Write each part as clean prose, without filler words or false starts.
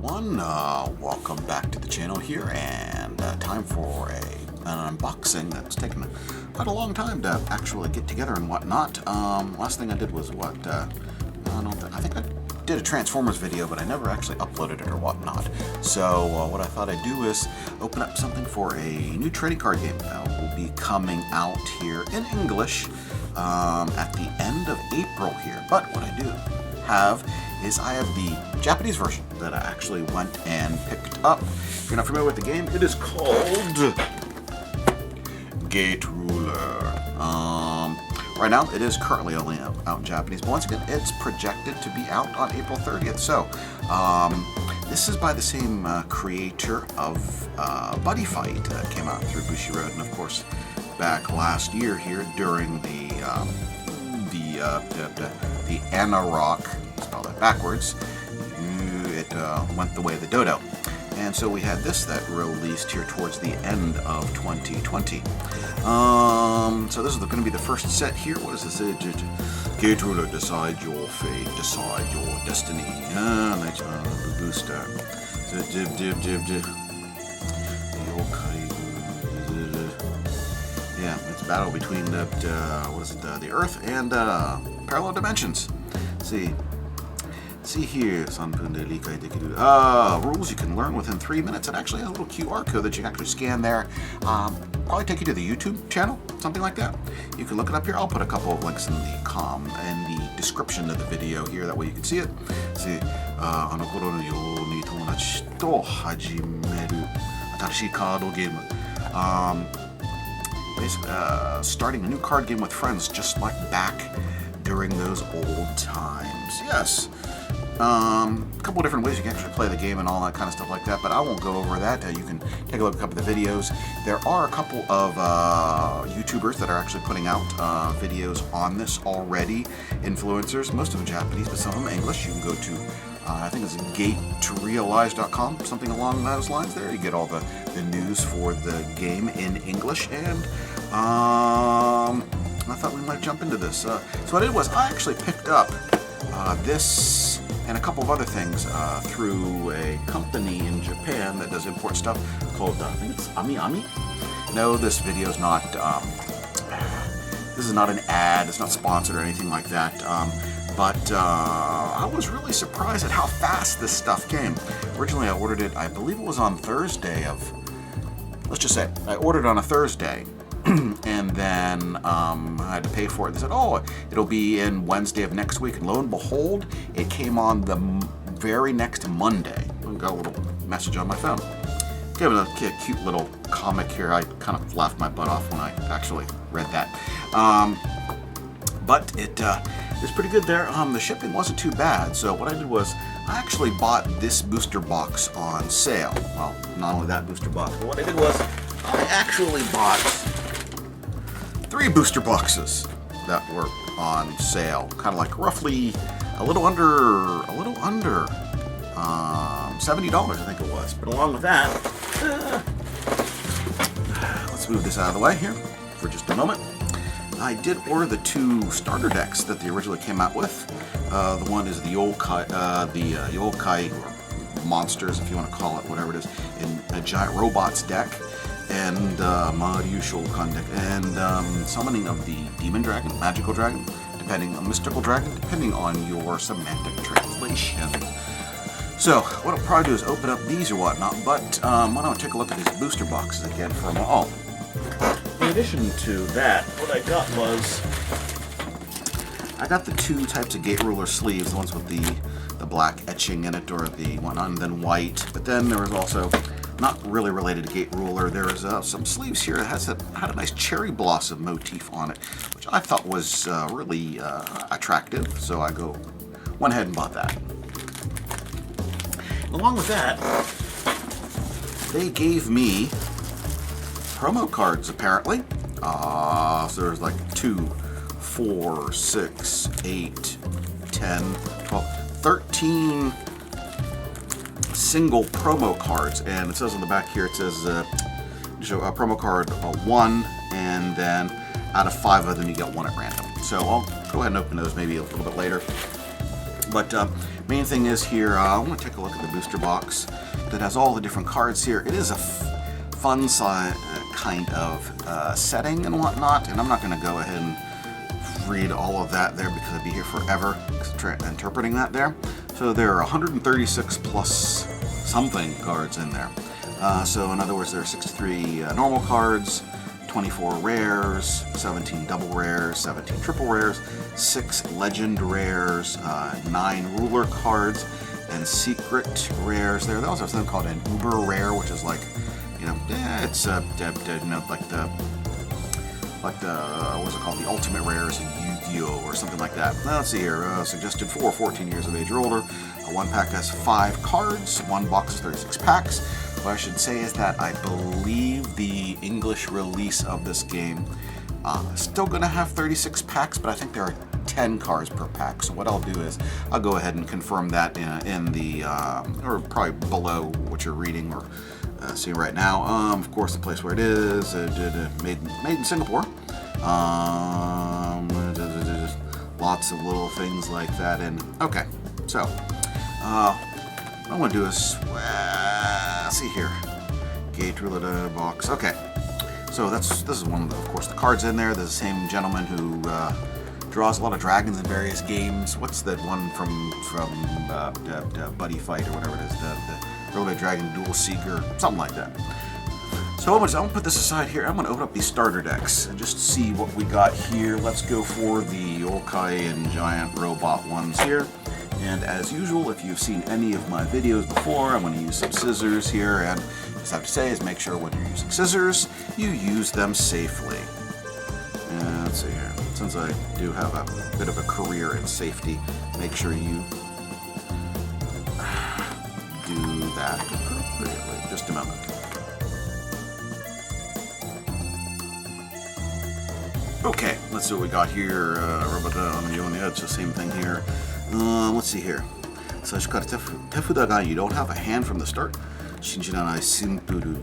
everyone, welcome back to the channel here, and time for an unboxing that's taken quite a long time to actually get together and whatnot. Last thing I did was I think I did a Transformers video, but I never actually uploaded it or whatnot. So what I thought I'd do is open up something for a new trading card game that will be coming out here in English at the end of April here. But what I do have is I have the Japanese version that I actually went and picked up. If you're not familiar with the game, it is called Gate Ruler. Right now, it is currently only out in Japanese, but once again, it's projected to be out on April 30th. So, this is by the same creator of Buddy Fight that came out through Bushiroad, and of course, back last year here during the Anarok, spell that backwards, it went the way of the dodo. And so we had this that released here towards the end of 2020. So this is going to be the first set here. What does this say? Gate Ruler, decide your fate, decide your destiny. Booster. Yeah, it's a battle between the Earth and parallel dimensions. Let's see here, rules you can learn within 3 minutes. It actually has a little QR code that you can actually scan there. Probably take you to the YouTube channel, something like that. You can look it up here. I'll put a couple of links in the description of the video here. That way you can see it. See, basically, starting a new card game with friends, just like back during those old times. Yes. A couple of different ways you can actually play the game and all that kind of stuff like that, but I won't go over that. You can take a look at a couple of the videos. There are a couple of YouTubers that are actually putting out videos on this already. Influencers, most of them Japanese, but some of them English. You can go to, I think it's gate2realize.com, something along those lines there. You get all the news for the game in English, and I thought we might jump into this. So what I did was I actually picked up this and a couple of other things through a company in Japan that does import stuff called, I think it's Ami. No, this video is not, this is not an ad, it's not sponsored or anything like that, but I was really surprised at how fast this stuff came. Originally I ordered it, I believe it was on Thursday of, let's just say, I ordered on a Thursday. And then I had to pay for it. They said, oh, it'll be in Wednesday of next week. And lo and behold, it came on the very next Monday. I got a little message on my phone. Give it a cute little comic here. I kind of laughed my butt off when I actually read that. But it is pretty good there. The shipping wasn't too bad. So what I did was I actually bought this booster box on sale. Well, not only that booster box, but what I did was I actually bought 3 booster boxes that were on sale, kind of like roughly a little under $70, I think it was. But along with that, let's move this out of the way here for just a moment. I did order the 2 starter decks that they originally came out with. The one is the Yokai, or monsters, if you want to call it, whatever it is, in a giant robots deck. And Maryu Shulkan deck, and summoning of the demon dragon, magical dragon, mystical dragon, depending on your semantic translation. So what I'll probably do is open up these or whatnot, but why don't I take a look at these booster boxes again for a moment. Oh, in addition to that, what I got was I got the 2 types of Gate Ruler sleeves, the ones with the black etching in it, or the one and then white. But then there was also, not really related to Gate Ruler, there is some sleeves here that had a nice cherry blossom motif on it, which I thought was really attractive, so I went ahead and bought that. Along with that, they gave me promo cards, apparently. So there's like 2, 4, 6, 8, 10, 12, 13 single promo cards, and it says on the back here, it says show a promo card 1, and then out of 5 of them you get 1 at random. So I'll go ahead and open those maybe a little bit later. But main thing is here, I want to take a look at the booster box that has all the different cards here. It is a fun kind of setting and whatnot, and I'm not going to go ahead and read all of that there because I'd be here forever interpreting that there. So there are 136 plus something cards in there. So in other words, there are 63 normal cards, 24 rares, 17 double rares, 17 triple rares, 6 legend rares, 9 ruler cards, and secret rares. There also have something called an uber rare, which is like, it's like the what's it called? The ultimate rares in Yu-Gi-Oh or something like that. Now, let's see here. Suggested for 14 years of age or older. One pack has 5 cards. One box is 36 packs. What I should say is that I believe the English release of this game is still going to have 36 packs, but I think there are 10 cards per pack. So what I'll do is I'll go ahead and confirm that in the or probably below what you're reading or seeing right now. Of course, the place where it is made in Singapore. Lots of little things like that. And okay, so what I'm going to do is see here, Gatorula box. Okay, so this is one of course the cards in there. There's the same gentleman who draws a lot of dragons in various games. What's that one from Buddy Fight or whatever it is, the Railway Dragon Dual Seeker, something like that. So I'm gonna put this aside here. I'm gonna open up these starter decks and just see what we got here. Let's go for the yokai and giant robot ones here. And as usual, if you've seen any of my videos before, I'm going to use some scissors here, and just have to say is make sure when you're using scissors, you use them safely. And let's see here. Since I do have a bit of a career in safety, make sure you do that appropriately. Just a moment. Okay, let's see what we got here. Robot on the edge, the same thing here. Let's see here. So Tefuda, you don't have a hand from the start. Shinjiranai Simpuru.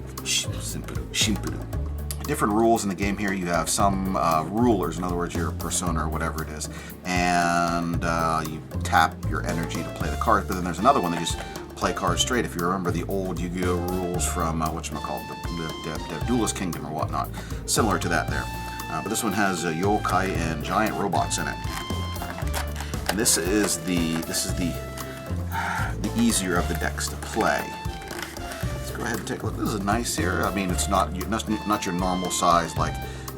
Different rules in the game here. You have some rulers, in other words, your persona or whatever it is, and you tap your energy to play the cards. But then there's another one that you just play cards straight. If you remember the old Yu-Gi-Oh rules from whatchamacallit, the Duelist Kingdom or whatnot, similar to that there. But this one has yokai and giant robots in it. And this is the easier of the decks to play. Let's go ahead and take a look. This is nice here. I mean, it's not your normal size like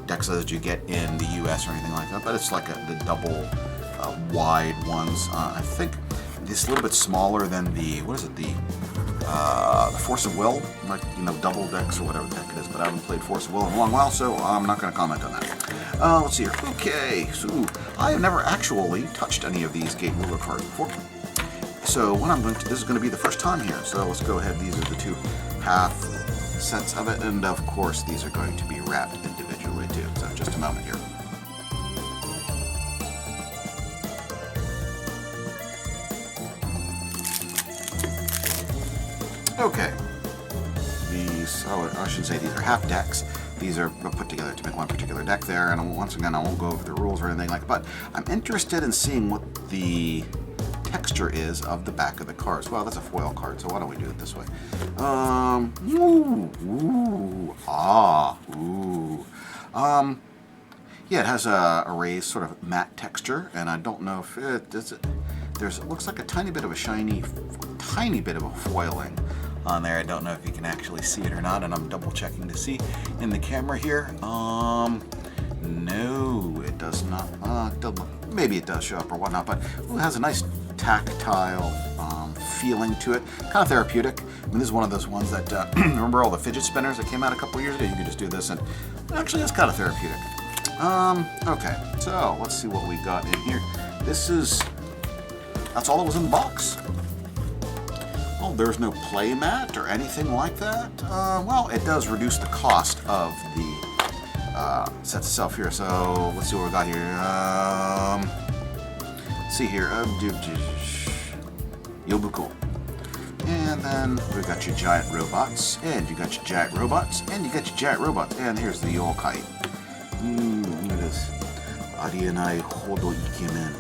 decks that you get in the U.S. or anything like that, but it's like the double wide ones. I think it's a little bit smaller than the Force of Will, like double decks or whatever the heck it is. But I haven't played Force of Will in a long while, so I'm not going to comment on that. Let's see here. Okay, so I have never actually touched any of these Gate Ruler cards before. So what I'm going to, this is going to be the first time here. So let's go ahead. These are the 2 half sets of it, and of course these are going to be wrapped individually too. So just a moment here. Okay. These, I should say these are half decks. These are put together to make one particular deck there, and once again, I won't go over the rules or anything like that, but I'm interested in seeing what the texture is of the back of the cards. Well, that's a foil card, so why don't we do it this way? Yeah, it has a raised sort of matte texture, and I don't know if it looks like a tiny bit of a tiny bit of a foiling on there. I don't know if you can actually see it or not, and I'm double checking to see in the camera here. No, it does not. Maybe it does show up or whatnot, but it has a nice tactile feeling to it, kind of therapeutic. I mean, this is one of those ones that remember all the fidget spinners that came out a couple years ago? You could just do this, and actually it's kind of therapeutic. Okay, so let's see what we got in here. That's all that was in the box. Oh, there's no play mat or anything like that. Well, it does reduce the cost of the set itself here. So let's see what we got here. Let's see here. Yobuko. And then we've got your giant robots, and you got your giant robots, and you got your giant robots. And here's the yokai. Look at this. Arienai hodo ikemen.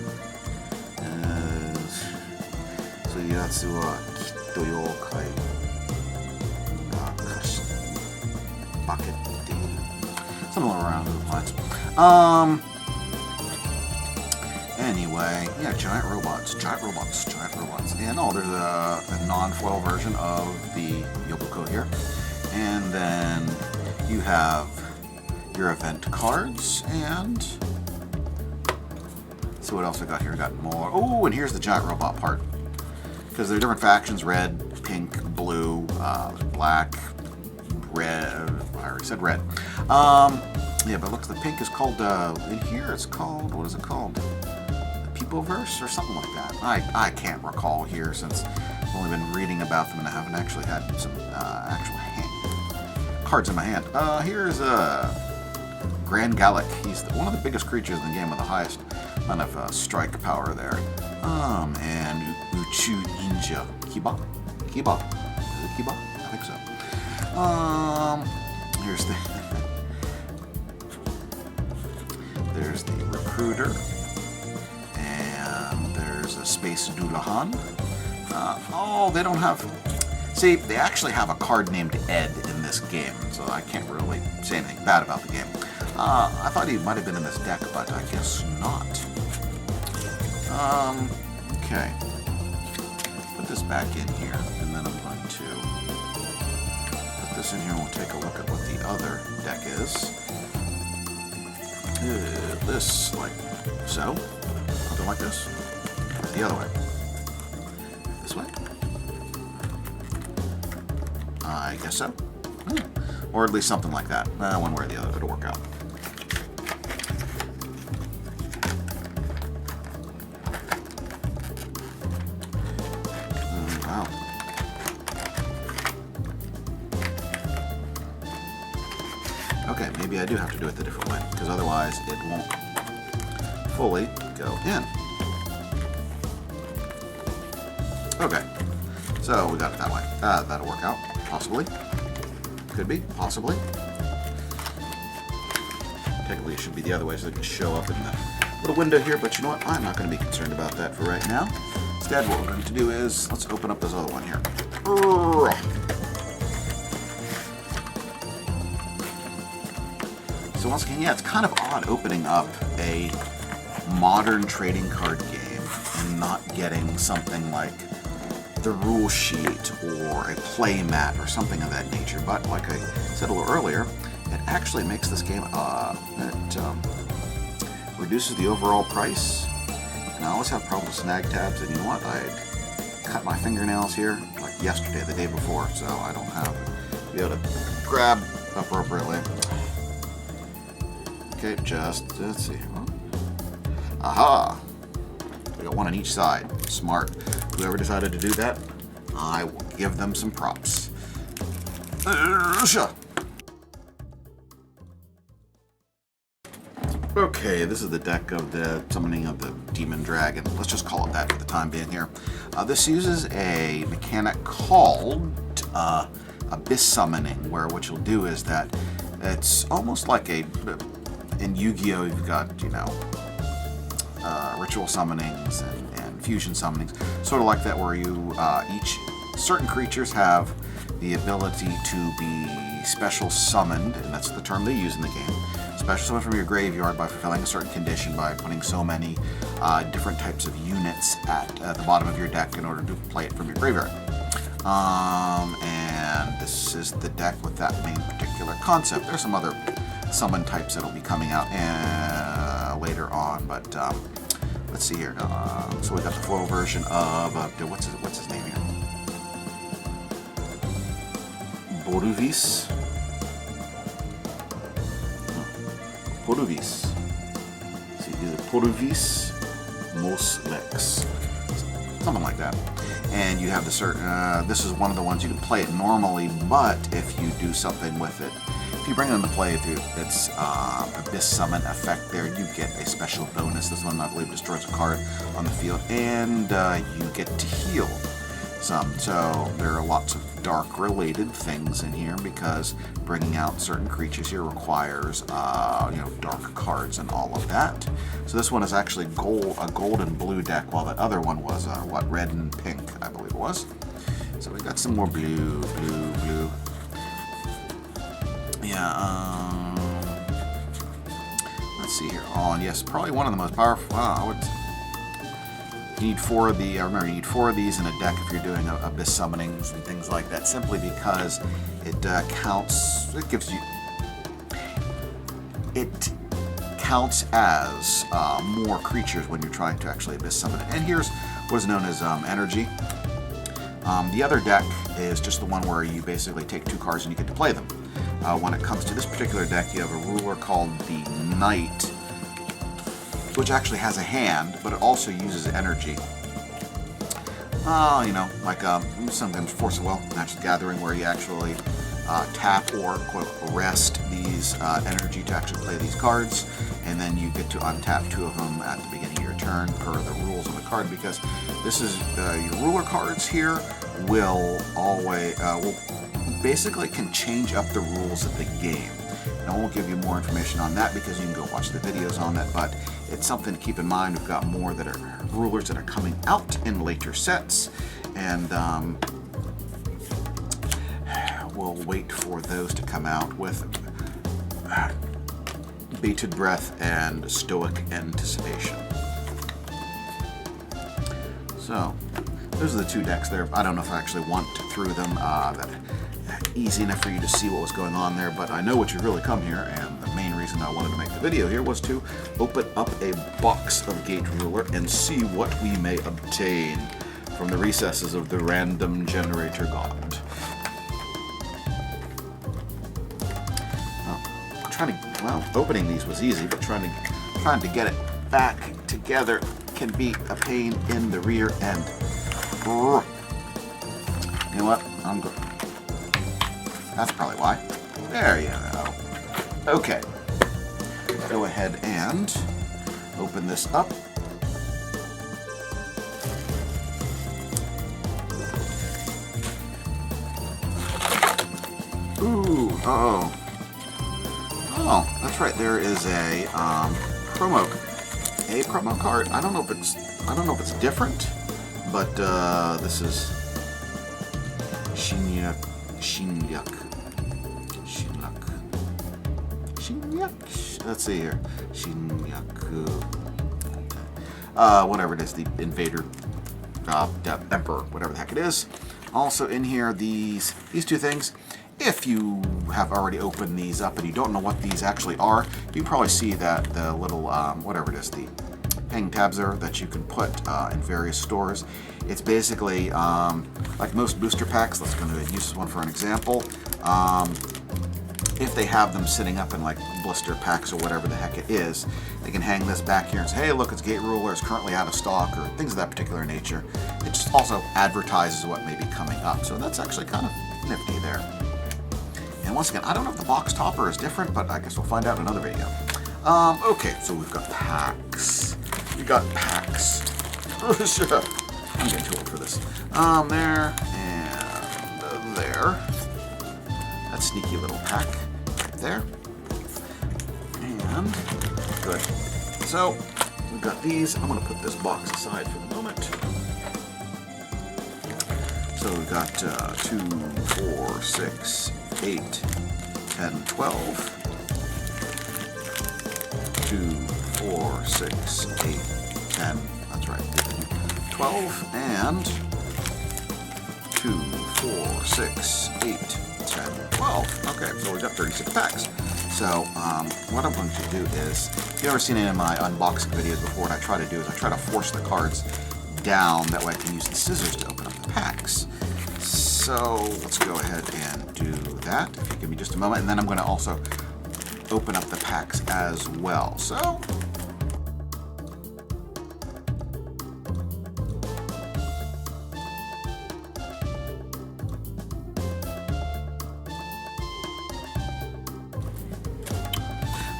つはきっと妖怪が貸し化けている。Something around those lines. Anyway, yeah, giant robots. And there's a non-foil version of the Yobuko here. And then you have your event cards, and let's see what else I got here. I got more. Oh, and here's the giant robot part. Because there are different factions: red, pink, blue, black, red. I already said red. Yeah, but look, the pink is called, in here it's called, what is it called? The Peopleverse or something like that. I can't recall here since I've only been reading about them and I haven't actually had some actual cards in my hand. Here's Grand Gallic. He's one of the biggest creatures in the game with the highest amount of strike power there. And Uchu Ninja. Kiba? Is it Kiba? I think so. Here's the... There's the Recruiter, and there's a Space Doulahan. Oh, they don't have... See, they actually have a card named Ed in this game, so I can't really say anything bad about the game. I thought he might have been in this deck, but I guess not. Okay. Put this back in here, and then I'm going to put this in here, and we'll take a look at what the other deck is. This, like so. Something like this. The other way. This way? I guess so. Or at least something like that. One way or the other, it'll work out. Wow. Okay, maybe I do have to do it the different way, because otherwise it won't fully go in. Okay, so we got it that way. That'll work out, possibly. Could be, possibly. Technically it should be the other way so it can show up in the little window here, but you know what? I'm not going to be concerned about that for right now. Instead, what we're going to do is, let's open up this other one here. So once again, yeah, it's kind of odd opening up a modern trading card game and not getting something like the rule sheet or a play mat or something of that nature. But like I said a little earlier, it actually makes this game, it reduces the overall price. And I always have problems with snag tabs, and you know what? I cut my fingernails here like yesterday, the day before, so I don't have to be able to grab appropriately. Okay, let's see. Aha! We got one on each side. Smart. Whoever decided to do that, I will give them some props. Okay, this is the deck of the summoning of the Demon Dragon. Let's just call it that for the time being here. This uses a mechanic called Abyss Summoning, where what you'll do is that it's almost like in Yu-Gi-Oh! You've got, you know, ritual summonings and fusion summonings, sort of like that, where you certain creatures have the ability to be special summoned, and that's the term they use in the game. Special summon from your graveyard by fulfilling a certain condition by putting so many different types of units at the bottom of your deck in order to play it from your graveyard. And this is the deck with that main particular concept. There's some other summon types that'll be coming out later on, but let's see here. So we got the foil version of what's his name here? Boruvis. Poruvis. See, either Poruvis, Moslex, something like that. And you have the certain. This is one of the ones you can play it normally, but if you do something with it, if you bring it into play through its Abyss Summon effect there, you get a special bonus. This one, I believe, destroys a card on the field, and you get to heal. So there are lots of dark-related things in here because bringing out certain creatures here requires, dark cards and all of that. So this one is actually a gold and blue deck, while the other one was, red and pink, I believe it was. So we got some more blue. Yeah, let's see here. Oh, and yes, probably one of the most powerful. You need 4 of the. Remember, you need 4 of these in a deck if you're doing abyss summonings and things like that. Simply because it counts. It gives you. It counts as more creatures when you're trying to actually abyss summon it. And here's what is known as energy. The other deck is just the one where you basically take 2 cards and you get to play them. When it comes to this particular deck, you have a ruler called the Knight, which actually has a hand, but it also uses energy. Like sometimes Force of Will, Natural Gathering, where you actually tap or quote rest these energy to actually play these cards, and then you get to untap 2 of them at the beginning of your turn per the rules of the card, because this is your ruler cards here will always basically can change up the rules of the game. And I won't give you more information on that because you can go watch the videos on that, but it's something to keep in mind. We've got more that are rulers that are coming out in later sets, and we'll wait for those to come out with bated breath and stoic anticipation. So those are the 2 decks there. I don't know if I actually want through them. That easy enough for you to see what was going on there, but I know what you really come here, and the main reason I wanted to make the video here was to open up a box of Gate Ruler and see what we may obtain from the recesses of the random generator god. Opening these was easy, but trying to get it back together can be a pain in the rear end. You know what? I'm good. That's probably why. There you go. Okay. Go ahead and open this up. Ooh, Oh, that's right. There is a promo card. I don't know if it's different, but this is Shinyak. Let's see here. Shinyaku. Whatever it is, the Invader, Emperor, whatever the heck it is. Also in here, these 2 things. If you have already opened these up and you don't know what these actually are, you can probably see that the little, whatever it is, the hang tabs there that you can put in various stores. It's basically like most booster packs. Let's go ahead and use this one for an example. If they have them sitting up in like blister packs or whatever the heck it is, they can hang this back here and say, hey, look, it's Gate Ruler, it's currently out of stock, or things of that particular nature. It just also advertises what may be coming up. So that's actually kind of nifty there. And once again, I don't know if the box topper is different, but I guess we'll find out in another video. Okay, so we've got packs. I'm getting too old for this. There and there. That sneaky little pack right there. And good. So we've got these. I'm going to put this box aside for the moment. So we've got 2, 4, 6, 8, 10, 12. 2, 4, 6, 8, 10. That's right. 12 and 2, 4, 6, 8, 10, 12. Okay, so we've got 36 packs. So what I'm going to do is, if you've ever seen any of my unboxing videos before, what I try to do is I try to force the cards down. That way I can use the scissors to open up the packs. So let's go ahead and do that. If you give me just a moment, and then I'm going to also open up the packs as well. So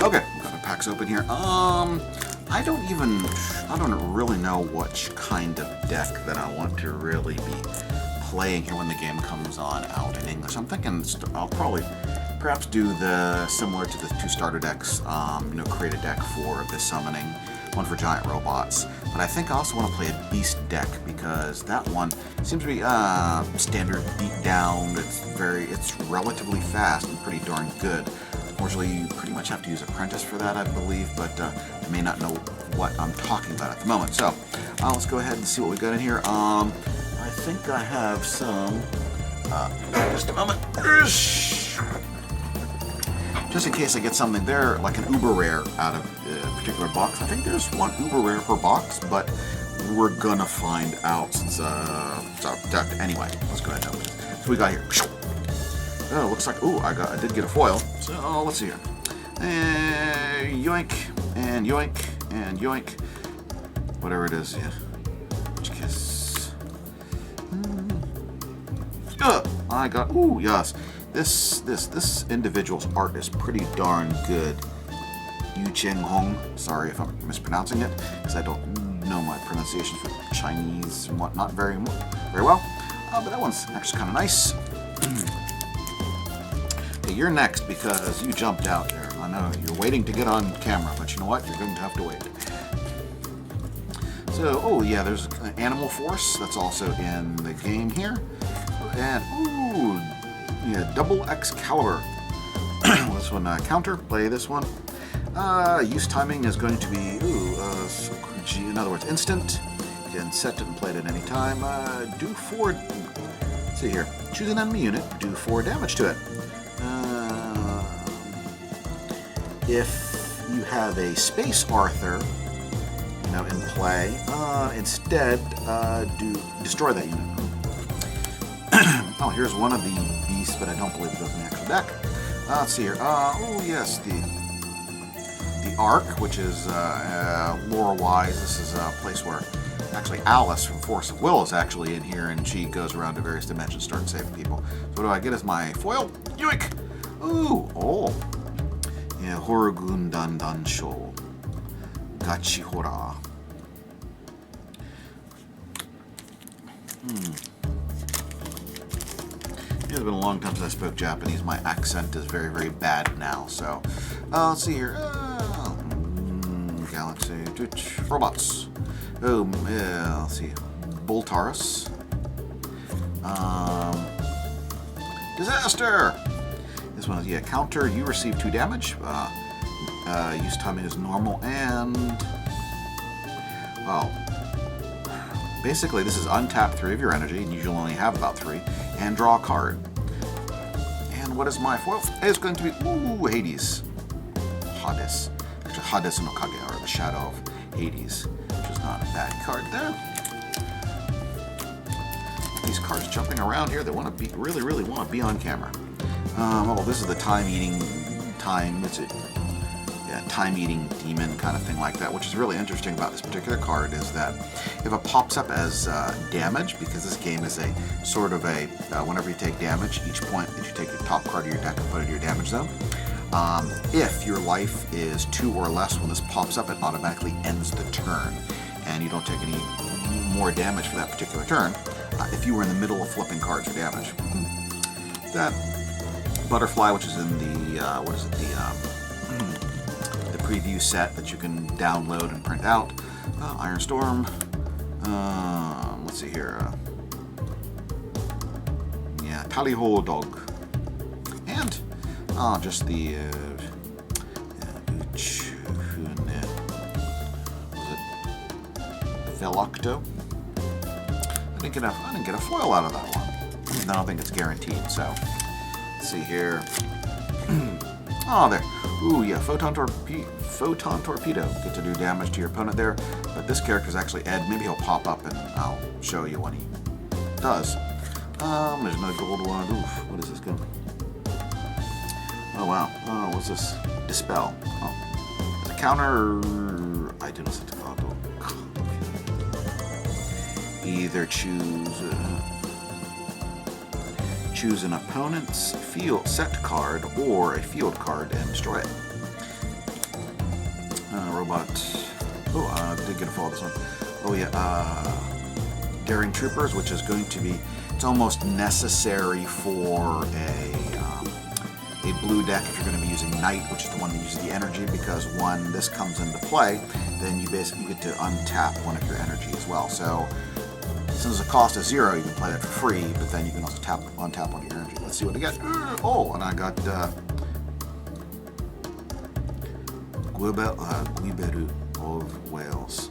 okay, we've got the packs open here. I don't really know which kind of deck that I want to really be playing here when the game comes on out in English. I'm thinking I'll probably perhaps do the similar to the 2 starter decks, create a deck for the summoning, one for giant robots. But I think I also want to play a beast deck because that one seems to be standard beatdown. It's relatively fast and pretty darn good. Unfortunately, you pretty much have to use Apprentice for that, I believe, but I may not know what I'm talking about at the moment. So let's go ahead and see what we got in here. I think I have some. Just a moment. Just in case I get something there, like an uber rare out of a particular box. I think there's 1 uber rare per box, but we're gonna find out since anyway, let's go ahead and open it. So we got here. Oh, looks like I did get a foil. So let's see here. Yoink and yoink and yoink. Whatever it is, yeah. Kiss. I got yes. This individual's art is pretty darn good. Yu Cheng Hong. Sorry if I'm mispronouncing it, because I don't know my pronunciation for Chinese and whatnot very well. But that one's actually kind of nice. Hey, you're next because you jumped out there. I know you're waiting to get on camera, but you know what? You're going to have to wait. So, there's an Animal Force that's also in the game here, and double Excalibur. This one counter. Play this one. Use timing is going to be in other words, instant. You can set it and play it at any time. Do 4. Let's see here. Choose an enemy unit. Do 4 damage to it. If you have a Space Arthur, in play, instead destroy that unit. Here's one of the beasts, but I don't believe it goes in the actual deck. Let's see here. Yes, the Ark, which is lore-wise, this is a place where actually Alice from Force of Will is actually in here, and she goes around to various dimensions, starting saving people. So what do I get as my foil? Yoink! Yeah, Horogun Dan Sho. Gachi Hora. It's been a long time since I spoke Japanese. My accent is very, very bad now. So, let's see here. Galaxy robots. Let's see. Boltaurus. Disaster. This one is counter. You receive 2 damage. Use timing is normal, and basically this is untap 3 of your energy, and you usually only have about 3, and draw a card. And what is my foil? It's going to be Hades. Hades. Actually, Hades no Kage, or the Shadow of Hades, which is not a bad card there. These cards jumping around here, they want to be really want to be on camera. This is the time-eating demon kind of thing like that, which is really interesting about this particular card is that if it pops up as damage, because this game is a sort of a, whenever you take damage, each point that you take the top card of your deck and put it in your damage zone, if your life is 2 or less when this pops up, it automatically ends the turn, and you don't take any more damage for that particular turn if you were in the middle of flipping cards for damage. That Butterfly, which is in the the preview set that you can download and print out. Iron Storm. Let's see here. Tallyho Dog, and just the Velocto. I didn't get a foil out of that one. I don't think it's guaranteed. So let's see here. There. Photon Torpedo. Get to do damage to your opponent there. But this character's actually Ed. Maybe he'll pop up and I'll show you when he does. There's another gold one. Oof, what is this gun? Oh wow. What's this? Dispel. The counter. I do not set the card. Either choose an opponent's field set card or a field card and destroy it. Robot. I did get a fall this one. Daring Troopers, which is going to be It's almost necessary for a blue deck if you're going to be using Knight, which is the one that uses the energy, because when this comes into play, then you basically get to untap one of your energy as well. So since the cost is 0, you can play that for free, but then you can also untap one of your energy. Let's see what I get. Oh, and I got Guiberu of Wales.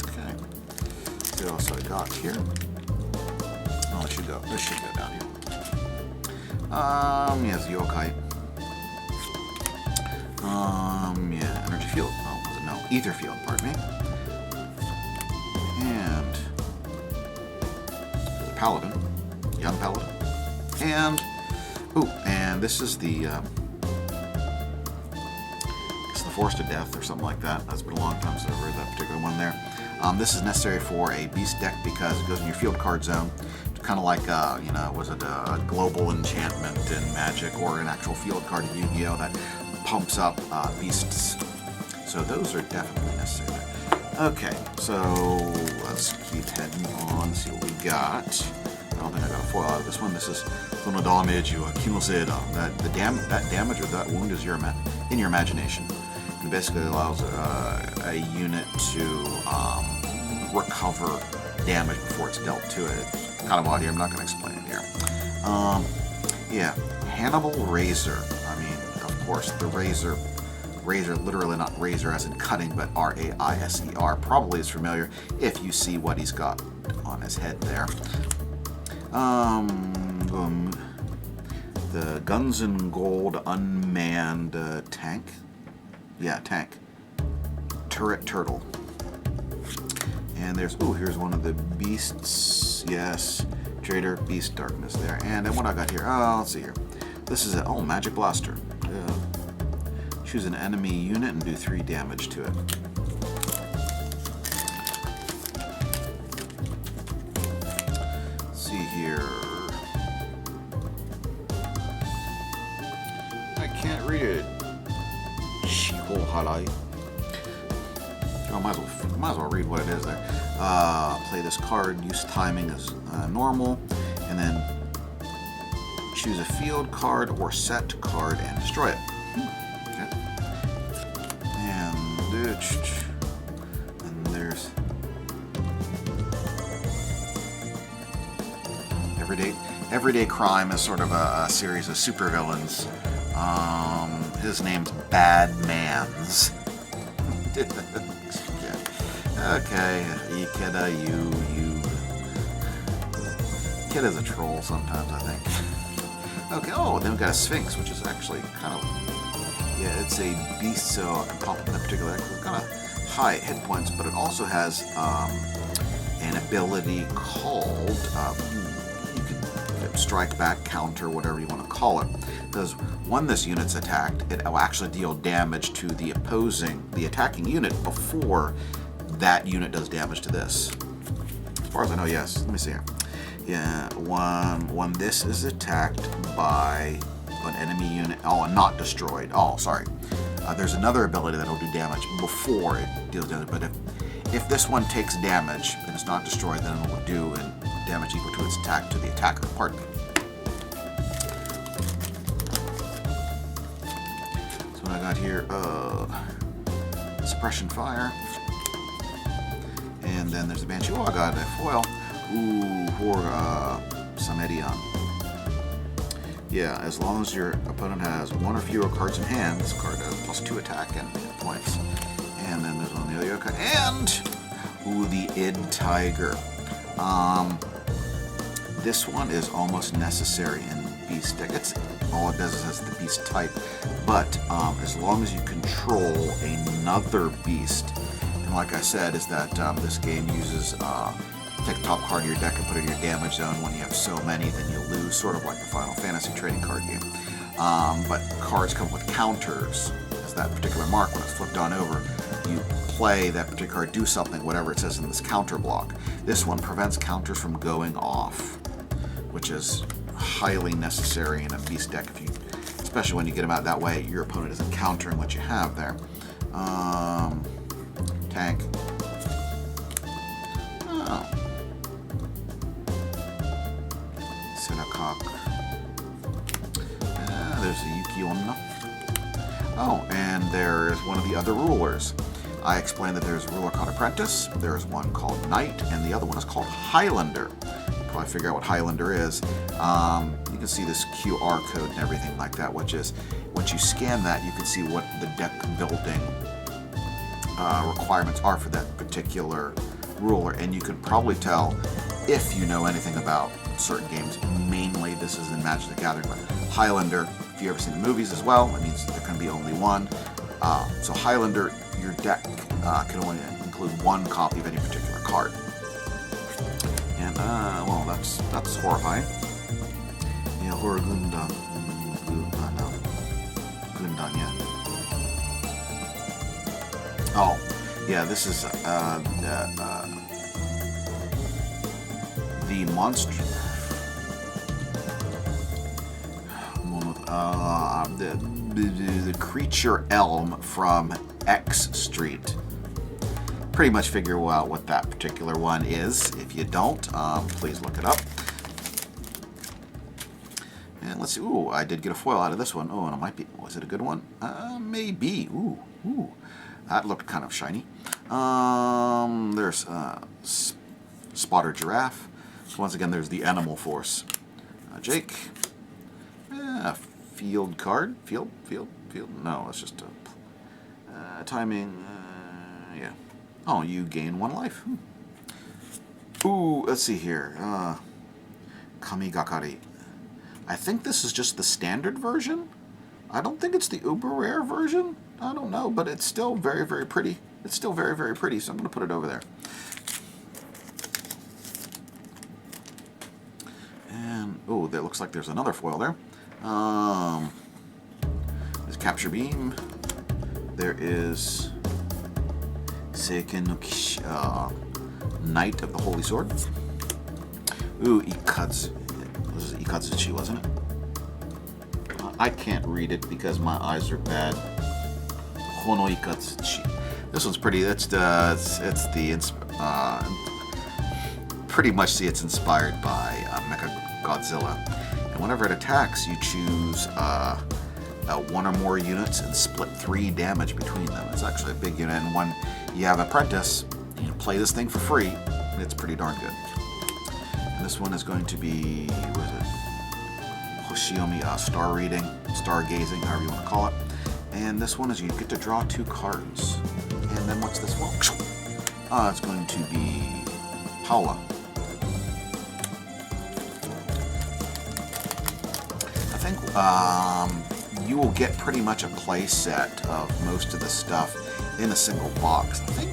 Okay. Let's see what else I got here. Oh, this should go down here. Yes, yokai. Yeah, energy field. Oh, was it no? Ether field, pardon me. And the paladin, young paladin. And and this is the it's the Forest of Death or something like that. That's been a long time since I've read that particular one there. This is necessary for a beast deck because it goes in your field card zone. Kind of like, was it a global enchantment in Magic or an actual field card in Yu-Gi-Oh! That pumps up beasts. So those are definitely necessary. Okay, so let's keep heading on, see what we got. I don't think I got a foil out of this one. This is Funo Damage, that damage or that wound is in your imagination. It basically allows a unit to recover damage before it's dealt to it. It's kind of odd here. I'm not going to explain it here. Yeah, Hannibal Razor. I mean, of course, the razor, literally not razor as in cutting, but R-A-I-S-E-R, probably is familiar if you see what he's got on his head there. The Guns and Gold unmanned tank. Yeah, tank. Turret Turtle. And there's, here's one of the beasts. Yes, Trader Beast Darkness there. And then what I got here? Oh, let's see here. This is a, Magic Blaster. Choose an enemy unit and do 3 damage to it. Let's see here. I can't read it. Shiko Harai. Oh, might as well read what it is there. Play this card. Use timing as normal, and then choose a field card or set card and destroy it. Okay. And there's Everyday Crime is sort of a series of supervillains. His name's Bad Mans. Okay, Ikeda, you. Ikeda's a troll sometimes, I think. Okay, then we've got a Sphynx, which is actually kind of, yeah, it's a beast, so I can pop up in that particular deck with kind of high hit points, but it also has an ability called, you can strike back, counter, whatever you want to call it. Because when this unit's attacked, it will actually deal damage to the attacking unit before that unit does damage to this. As far as I know, yes. Let me see here. Yeah, when this is attacked by an enemy unit, not destroyed. Sorry. There's another ability that will do damage before it deals damage. But if this one takes damage and it's not destroyed, then it will do damage equal to its attack to the attacker. Pardon me. So what I got here, Suppression Fire. And then there's a Banshee. I got a foil. For Samedion. Yeah, as long as your opponent has 1 or fewer cards in hand, this card has +2 attack and hit points. And then there's one the Yoka. And the Id Tiger. This one is almost necessary in Beast deck. All it does is has the Beast type. But as long as you control another Beast, and like I said, is that this game uses take the top card of your deck and put it in your damage zone. When you have so many, then you lose, sort of like the Final Fantasy trading card game. But cards come with counters. As that particular mark, when it's flipped on over, you play that particular card, do something, whatever it says in this counter block. This one prevents counters from going off, which is highly necessary in a Beast deck, especially when you get them out that way, your opponent isn't countering what you have there. Tank. Kion. Oh, and there's one of the other rulers. I explained that there's a ruler called Apprentice, there's one called Knight, and the other one is called Highlander. Probably figure out what Highlander is. You can see this QR code and everything like that, which is, once you scan that, you can see what the deck building requirements are for that particular ruler, and you can probably tell if you know anything about certain games. Mainly this is in Magic the Gathering, but Highlander, if you've ever seen the movies as well, it means there can be only one. So Highlander, your deck can only include one copy of any particular card. And, well, that's horrifying. Yeah, Horror Gundan. No. Gundan, yeah. Oh, yeah, this is, the monster... the creature elm from X Street. Pretty much figure out what that particular one is. If you don't, please look it up. And let's see. Ooh, I did get a foil out of this one. Oh, and it might be. Was it a good one? Maybe. Ooh. That looked kind of shiny. There's Spotter Giraffe. So once again, there's the Animal Force. Jake. Field card. Field. No, it's just a timing. Yeah. Oh, you gain 1 life. Ooh, let's see here. Kamigakari. I think this is just the standard version. I don't think it's the uber rare version. I don't know, but it's still very, very pretty. It's still very, very pretty, so I'm going to put it over there. And, oh, that looks like there's another foil there. There's Capture Beam. There is Seiken no Kishi, Knight of the Holy Sword. Ooh, Ikatsu. This is Ikatsuchi, wasn't it? I can't read it because my eyes are bad. Hono Ikatsuchi. This one's pretty. It's pretty much see it's inspired by Mechagodzilla. And whenever it attacks, you choose 1 or more units and split 3 damage between them. It's actually a big unit, and when you have Apprentice, you can play this thing for free, and it's pretty darn good. And this one is going to be, what is it? Hoshiomi, star reading, stargazing, however you want to call it. And this one is you get to draw 2 cards. And then what's this one? It's going to be Paula. I think you will get pretty much a play set of most of the stuff in a single box. I think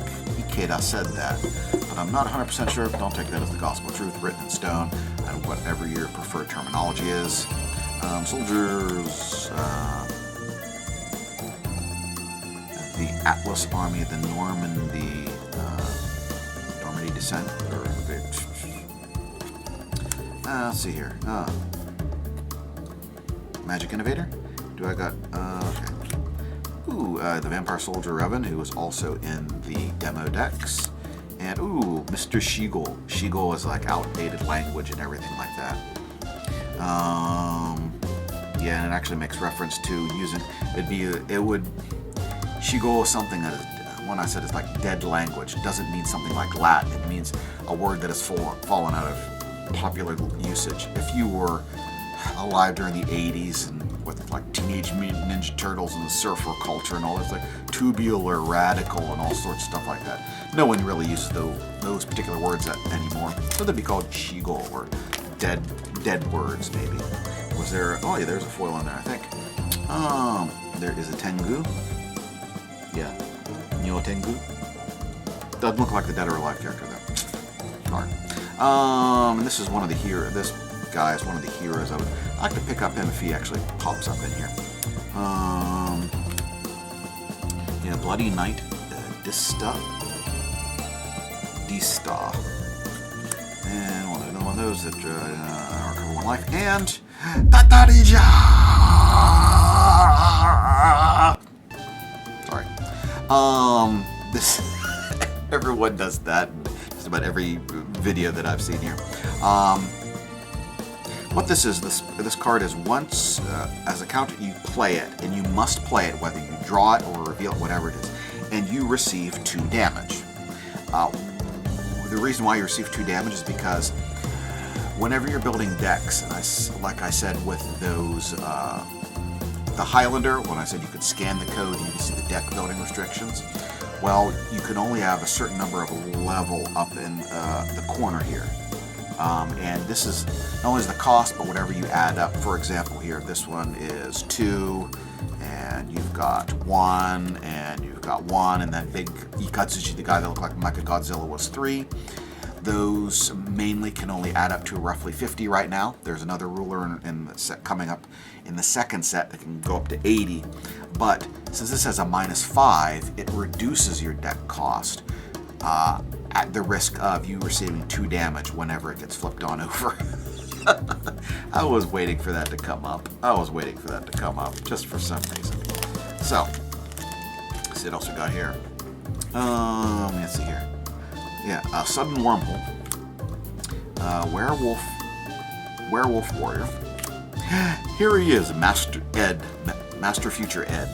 Ikeda said that, but I'm not 100% sure. Don't take that as the gospel truth written in stone, and whatever your preferred terminology is. Soldiers, the Atlas Army, the Normandy descent, or let's see here. Magic Innovator. Do I got? Okay. Ooh, the Vampire Soldier Revan, who is also in the demo decks. And ooh, Mr. Shigo. Shigo is like outdated language and everything like that. Yeah, and it actually makes reference to using. Shigo is something that is, when I said it's like dead language, it doesn't mean something like Latin. It means a word that has fallen out of popular usage. If you were alive during the 80s and with like Teenage Mutant Ninja Turtles and the surfer culture and all this, like tubular, radical, and all sorts of stuff like that, no one really uses those particular words anymore. So they'd be called Shigo, or dead words, maybe. Was there? Oh yeah, there's a foil in there, I think. There is a Tengu. Yeah, Nyo Tengu. Doesn't look like the dead or alive character though. Darn. And this is one of the heroes. This guy is one of the heroes. I'd like to pick up him if he actually pops up in here. Yeah, Bloody Knight, Dista. And one of those that recover 1 life. And Tatarija! Sorry. This everyone does that in just about every video that I've seen here. What this is, this card is once, as a counter, you play it, and you must play it, whether you draw it or reveal it, whatever it is, and you receive 2 damage. The reason why you receive 2 damage is because whenever you're building decks, and like I said with those, the Highlander, when I said you could scan the code, you can see the deck building restrictions. Well, you can only have a certain number of level up in the corner here. And this is not only is the cost, but whatever you add up. For example, here, this one is 2, and you've got 1, and you've got 1, and then big Ikatsuchi, the guy that looked like Mechagodzilla, was 3. Those mainly can only add up to roughly 50 right now. There's another ruler in the set coming up in the second set that can go up to 80. But since this has a -5, it reduces your deck cost at the risk of you receiving 2 damage whenever it gets flipped on over. I was waiting for that to come up. Just for some reason. So, let's see what else we got here. Let's see here. Yeah, Sudden Wormhole. Werewolf Warrior. Here he is, Master Future Ed.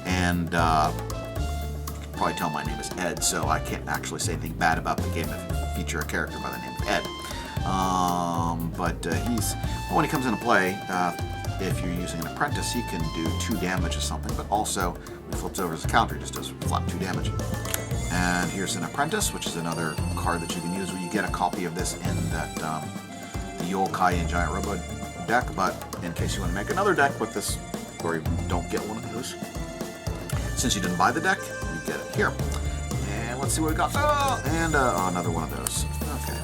And you can probably tell my name is Ed, so I can't actually say anything bad about the game if you feature a character by the name of Ed. But when he comes into play, if you're using an apprentice, he can do 2 damage or something, but also when he flips over as a counter, he just does flat 2 damage. And here's an apprentice, which is another card that you can use. You get a copy of this in that the Yokai and Giant Robo deck, but in case you want to make another deck with this, or you don't get one of those, since you didn't buy the deck, you get it here. And let's see what we got. Oh, and another one of those. Okay.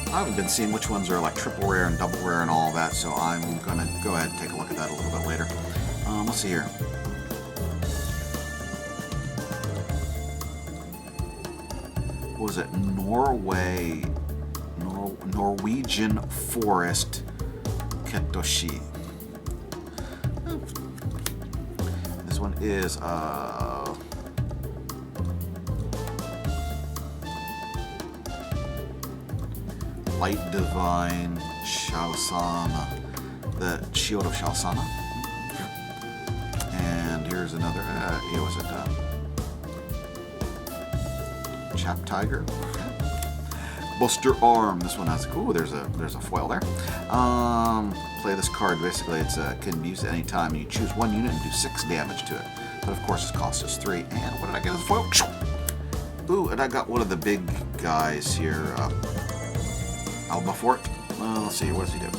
I haven't been seeing which ones are like triple rare and double rare and all that, so I'm going to go ahead and take a look at that a little bit later. Let's see here. What was it? Norwegian Forest Ketoshi. This one is Light Divine Shalsana, the Shield of Shalsana. And here's another, was it Chap Tiger? Buster Arm. This one has, ooh, there's a foil there. Play this card. Basically, it's can be used at any time. And you choose 1 unit and do 6 damage to it. But of course, its cost is 3. And what did I get as a foil? Ooh, and I got one of the big guys here. Albafort. Let's see. What does he do?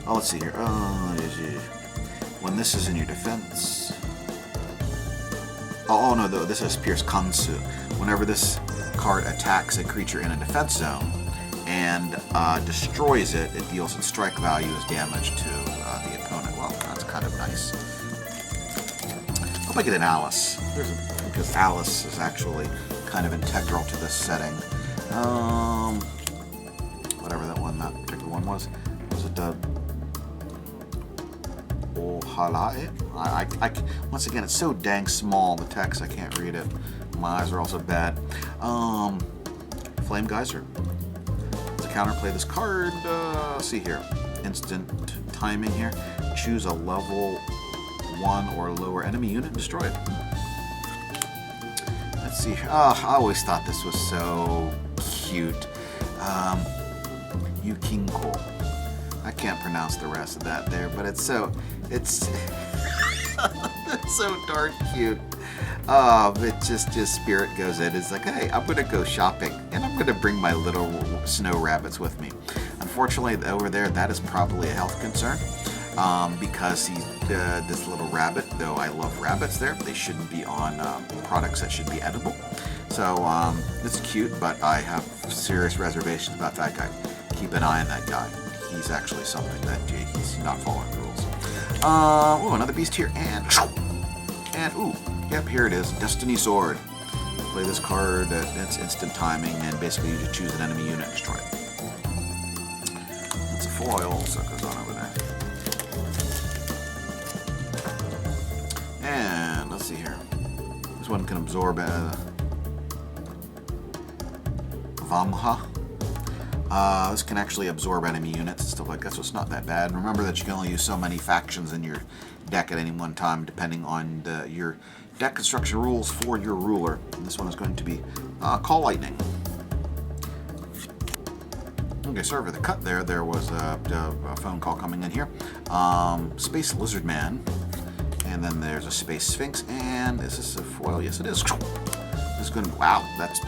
Oh, let's see here. When this is in your defense. Oh no, this is Pierce Kansu. Whenever this card attacks a creature in a defense zone and destroys it, it deals its strike value as damage to the opponent. Well, that's kind of nice. I'll make it an Alice. Because Alice is actually kind of integral to this setting. Whatever that particular one was. Was it Ohalae? Once again, it's so dang small, the text, I can't read it. My eyes are also bad. Flame Geyser. As a counter, play this card. See here. Instant timing here. Choose a level 1 or lower enemy unit and destroy it. Let's see. Oh, I always thought this was so cute. Yukinko. I can't pronounce the rest of that there, but it's it's so darn cute. It just spirit goes in. It's like, hey, I'm gonna go shopping and I'm gonna bring my little snow rabbits with me. Unfortunately, over there, that is probably a health concern because this little rabbit. Though I love rabbits, they shouldn't be on products that should be edible. So it's cute, but I have serious reservations about that guy. Keep an eye on that guy. He's actually something that he's not following the rules. Oh, another beast here, and ooh, yep, here it is, Destiny Sword. Play this card, it's instant timing, and basically you just choose an enemy unit and destroy it. It's a foil, so it goes on over there. And let's see here. This one can absorb Vamha. This can actually absorb enemy units and stuff like that, so it's not that bad. Remember that you can only use so many factions in your deck at any one time, depending on your deck construction rules for your ruler. And this one is going to be Call Lightning. Okay, sorry for the cut there. There was a phone call coming in here. Space Lizard Man. And then there's a Space Sphinx. And is this a foil? Yes, it is. This is going to... Wow, that's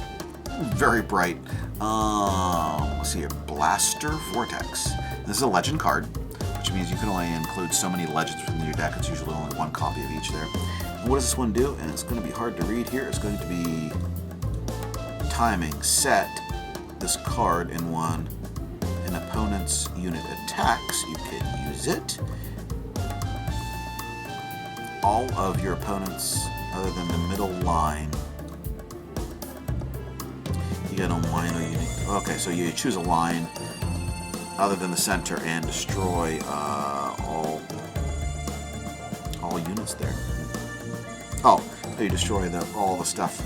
very bright. Let's see here. Blaster Vortex. This is a legend card, which means you can only include so many legends within your deck. It's usually only one copy of each there. And what does this one do? And it's going to be hard to read here. It's going to be timing. Set this card in one an opponent's unit attacks. You can use it. All of your opponents, other than the middle line, you get a line or unit. Okay, so you choose a line other than the center and destroy all units there. Oh, you destroy all the stuff.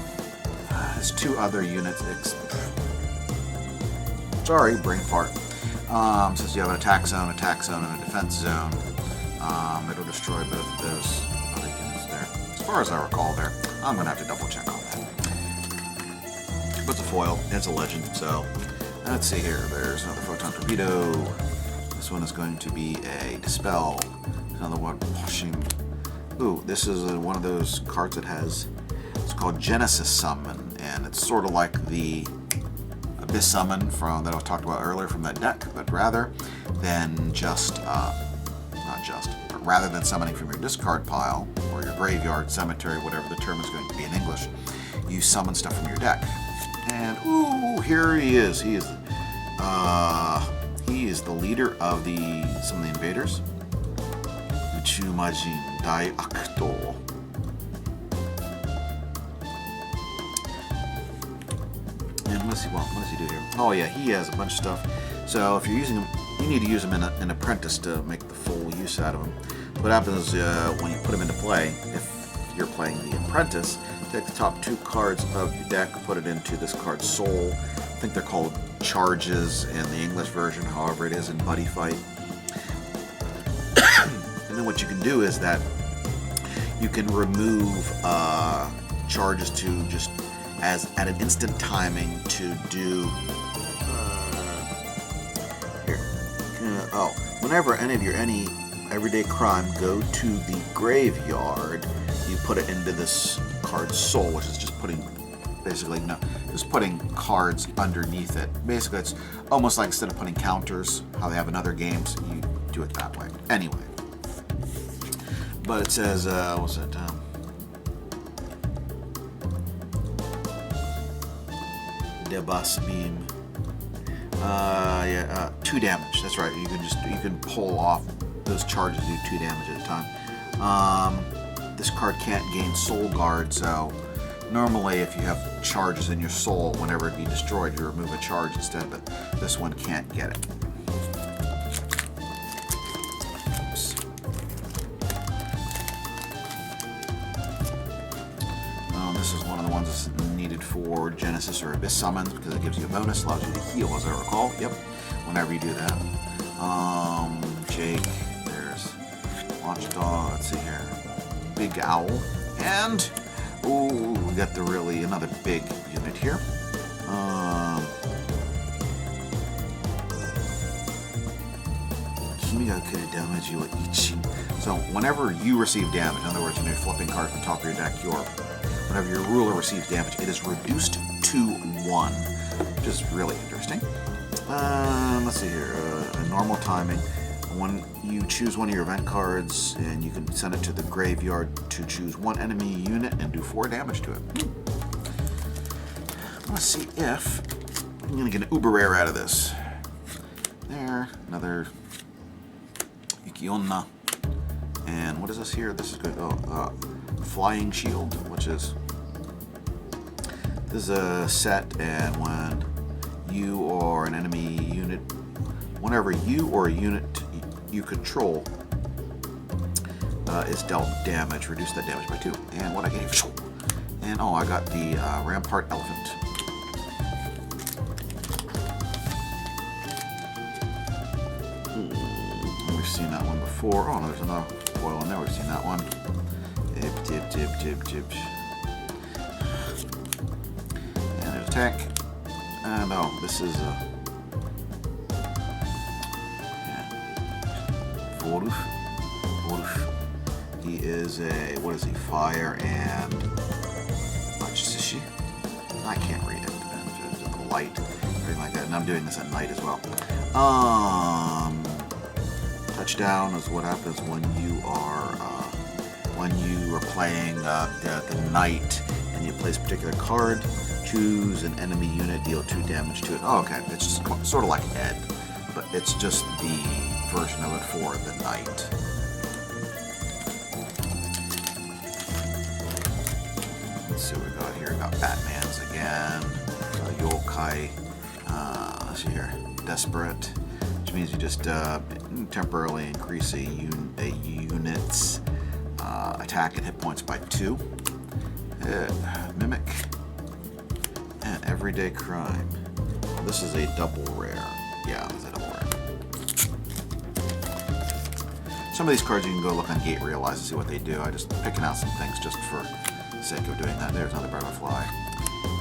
There's two other units. Sorry, brain fart. Since you have an attack zone, and a defense zone, it'll destroy both of those other units there. As far as I recall there, I'm going to have to double check on that. But it's a foil, it's a legend, so let's see here. There's another Photon Torpedo. This one is going to be a Dispel. Another one, Washing. Ooh, this is one of those cards that has, it's called Genesis Summon, and it's sort of like the Abyss Summon that I talked about earlier from that deck, but rather than just, but rather than summoning from your discard pile, or your graveyard, cemetery, whatever the term is going to be in English, you summon stuff from your deck. And ooh, here he is. He is the leader of some of the invaders. Uchumajin Dai Akto. And let's see, what does he do here? Oh yeah, he has a bunch of stuff. So if you're using him, you need to use him in an apprentice to make the full use out of him. What happens when you put him into play, if you're playing the apprentice, take the top two cards of your deck, put it into this card's soul. I think they're called charges in the English version, however it is in Buddy Fight. And then what you can do is that you can remove charges to just as at an instant timing to do whenever any of your everyday crime go to the graveyard, you put it into this card's soul, which is just putting putting cards underneath it. Basically, it's almost like instead of putting counters, how they have in other games, you do it that way. Anyway, but it says, what's it? Debus Beam. 2 damage. That's right. You can pull off those charges, do 2 damage at a time. This card can't gain Soul Guard, so normally if you have charges in your soul, whenever it be destroyed, you remove a charge instead, but this one can't get it. Oops. This is one of the ones that's needed for Genesis or Abyss Summons because it gives you a bonus, allows you to heal, as I recall. Yep, whenever you do that. Jake, there's Watchdog, let's see here. Big Owl, and ooh, we got another big unit here. So whenever you receive damage, in other words, when you're flipping cards from the top of your deck, whenever your ruler receives damage, it is reduced to 1, which is really interesting. Let's see here, normal timing. When you choose one of your event cards, and you can send it to the graveyard to choose one enemy unit and do 4 damage to it. Let's see if I'm going to get an uber rare out of this. There, another Yukionna. And what is this here? This is good. Flying Shield, which is... This is a set, and when you or an enemy unit... Whenever you or a unit you control is dealt damage, reduce that damage by 2. And what I gave And oh, I got the Rampart Elephant. We've seen that one before. Oh, no, there's another foil in there. We've seen that one. Dip. And there's a tank. And oh, this is a Wolf. He is a, what is he? Fire and Machishi? I can't read it. Just the light, everything like that. And I'm doing this at night as well. Touchdown is what happens when you are playing the knight and you place a particular card. Choose an enemy unit, deal 2 damage to it. Oh, okay. It's just sort of like Ed, but it's just the version of it for the knight. Let's see what we got here. We got Batman's again. Yokai. Let's see here. Desperate, which means you just temporarily increase a unit's attack and hit points by 2. Mimic. And Everyday Crime. Well, this is a double rare. Yeah, this is a double rare. Some of these cards you can go look on Gate Realize and see what they do. I'm just picking out some things just for the sake of doing that. There's another Butterfly.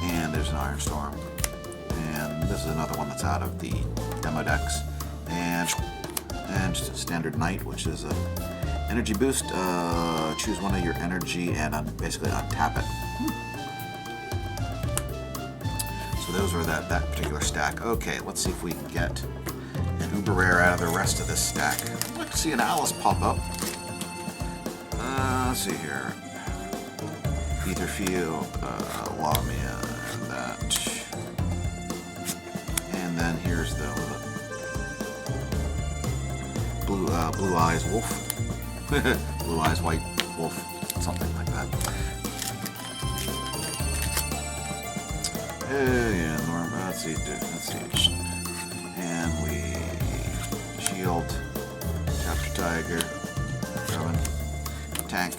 And there's an Iron Storm. And this is another one that's out of the demo decks. And just a standard Knight, which is a energy boost. Choose one of your energy and basically untap it. So those are that particular stack. Okay, let's see if we can get an Uber Rare out of the rest of this stack. I'd like to see an Alice pop up. Let's see here. Etherfield, Lamia, that. And then here's the Blue Eyes Wolf. Blue Eyes White Wolf, something like that. Yeah, Norm, let's see. And we Shield, Chapter Tiger, Robin, Tank.